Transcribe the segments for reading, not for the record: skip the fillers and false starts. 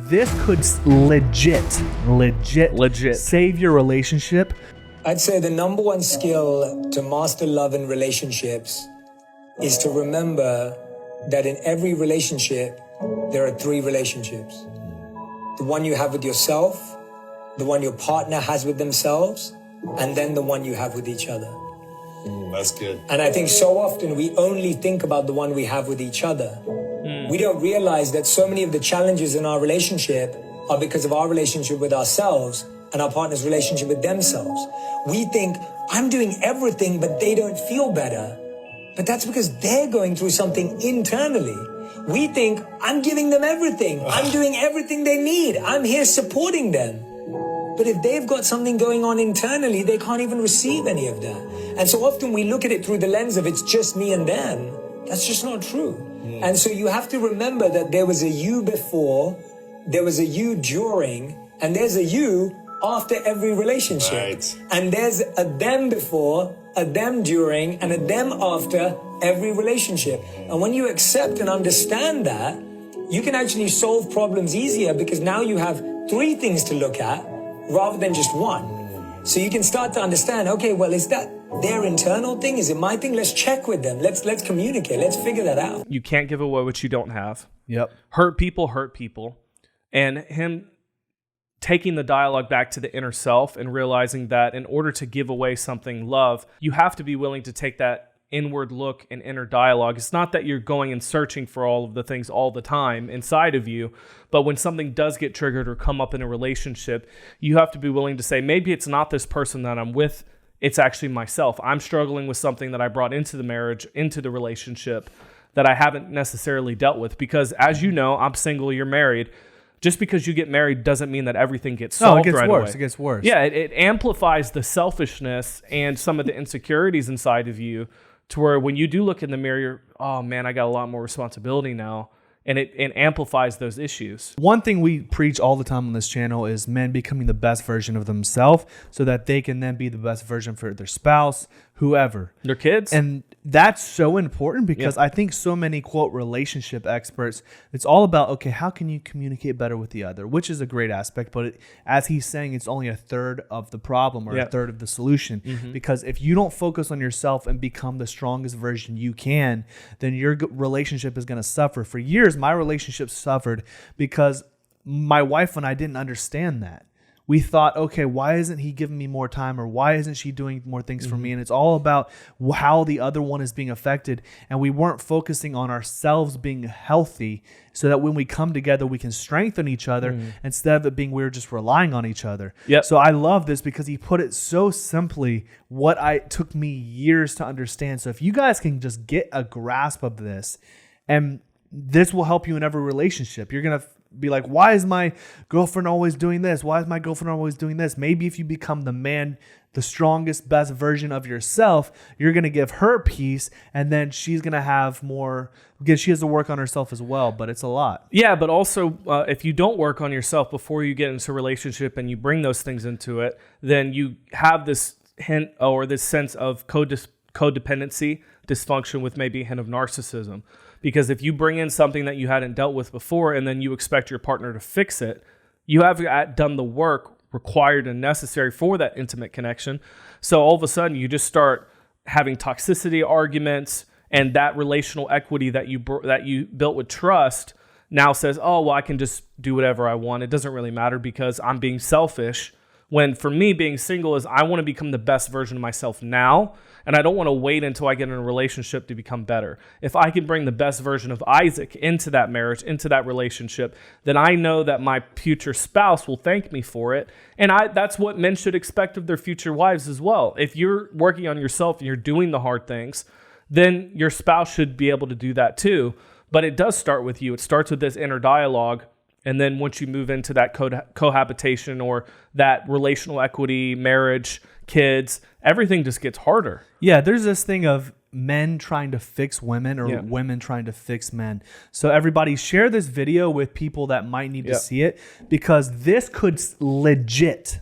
this could legit save your relationship. I'd say the number one skill to master love and relationships is to remember that in every relationship, there are 3 relationships. The one you have with yourself, the one your partner has with themselves, and then the one you have with each other. That's good. And I think so often we only think about the one we have with each other. We don't realize that so many of the challenges in our relationship are because of our relationship with ourselves and our partner's relationship with themselves. We think, I'm doing everything, but they don't feel better. But that's because they're going through something internally. We think, I'm giving them everything. I'm doing everything they need. I'm here supporting them. But if they've got something going on internally, they can't even receive any of that. And so often we look at it through the lens of it's just me and them. That's just not true. And so you have to remember that there was a you before, there was a you during, and there's a you after every relationship. Right. And there's a them before, a them during, and a them after every relationship. And when you accept and understand that, you can actually solve problems easier because now you have 3 things to look at rather than just one. So you can start to understand, okay, well, is that their internal thing? Is it my thing? Let's check with them. Let's communicate. Let's figure that out. You can't give away what you don't have. Yep. Hurt people. And him taking the dialogue back to the inner self and realizing that in order to give away something, love, you have to be willing to take that inward look and inner dialogue. It's not that you're going and searching for all of the things all the time inside of you, but when something does get triggered or come up in a relationship, you have to be willing to say, maybe it's not this person that I'm with, it's actually myself. I'm struggling with something that I brought into the marriage, into the relationship that I haven't necessarily dealt with. Because as you know, I'm single, you're married. Just because you get married doesn't mean that everything gets solved right away. It gets worse. Yeah, it amplifies the selfishness and some of the insecurities inside of you to where when you do look in the mirror, you're, oh man, I got a lot more responsibility now. And it amplifies those issues. One thing we preach all the time on this channel is men becoming the best version of themselves so that they can then be the best version for their spouse, whoever. Their kids. And that's so important because I think so many, quote, relationship experts, it's all about, okay, how can you communicate better with the other, which is a great aspect. But as he's saying, it's only a third of the problem or a third of the solution. Because if you don't focus on yourself and become the strongest version you can, then your relationship is going to suffer. For years, my relationship suffered because my wife and I didn't understand that. We thought, okay, why isn't he giving me more time, or why isn't she doing more things for me? And it's all about how the other one is being affected. And we weren't focusing on ourselves being healthy so that when we come together, we can strengthen each other instead of it being we're just relying on each other. So I love this because he put it so simply, took me years to understand. So if you guys can just get a grasp of this, and this will help you in every relationship. You're going to be like, why is my girlfriend always doing this? Why is my girlfriend always doing this? Maybe if you become the man, the strongest, best version of yourself, you're going to give her peace, and then she's going to have more, because she has to work on herself as well, but it's a lot. Yeah, but also if you don't work on yourself before you get into a relationship and you bring those things into it, then you have this hint or this sense of codependency, dysfunction with maybe a hint of narcissism. Because if you bring in something that you hadn't dealt with before and then you expect your partner to fix it, you have done the work required and necessary for that intimate connection. So all of a sudden you just start having toxicity arguments, and that relational equity that you built with trust now says, oh, well, I can just do whatever I want. It doesn't really matter because I'm being selfish. When for me, being single is I want to become the best version of myself now, and I don't want to wait until I get in a relationship to become better. If I can bring the best version of Isaac into that marriage, into that relationship, then I know that my future spouse will thank me for it. And that's what men should expect of their future wives as well. If you're working on yourself and you're doing the hard things, then your spouse should be able to do that too. But it does start with you. It starts with this inner dialogue. And then once you move into that cohabitation or that relational equity, marriage, kids, everything just gets harder. Yeah, there's this thing of men trying to fix women or women trying to fix men. So everybody share this video with people that might need to see it, because this could legit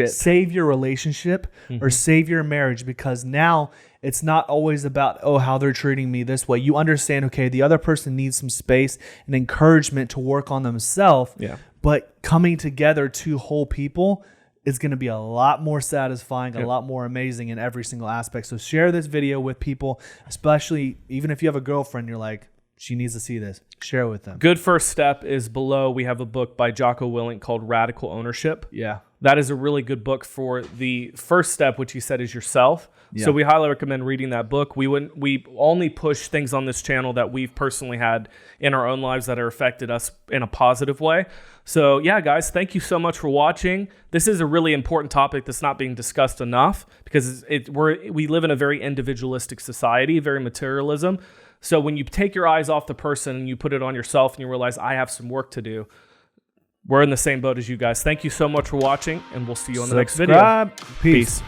save your relationship or save your marriage, because now It's not always about, oh, how they're treating me this way. You understand, okay, the other person needs some space and encouragement to work on themselves. Yeah. But coming together, two whole people, is going to be a lot more satisfying, a lot more amazing in every single aspect. So share this video with people, especially even if you have a girlfriend, you're like, she needs to see this. Share it with them. Good first step is below. We have a book by Jocko Willink called Radical Ownership. Yeah. That is a really good book for the first step, which he said is yourself. Yeah. So we highly recommend reading that book. We only push things on this channel that we've personally had in our own lives that have affected us in a positive way. So yeah, guys, thank you so much for watching. This is a really important topic that's not being discussed enough because we live in a very individualistic society, very materialism. So when you take your eyes off the person and you put it on yourself and you realize I have some work to do, we're in the same boat as you guys. Thank you so much for watching, and we'll see you on the next video. Peace.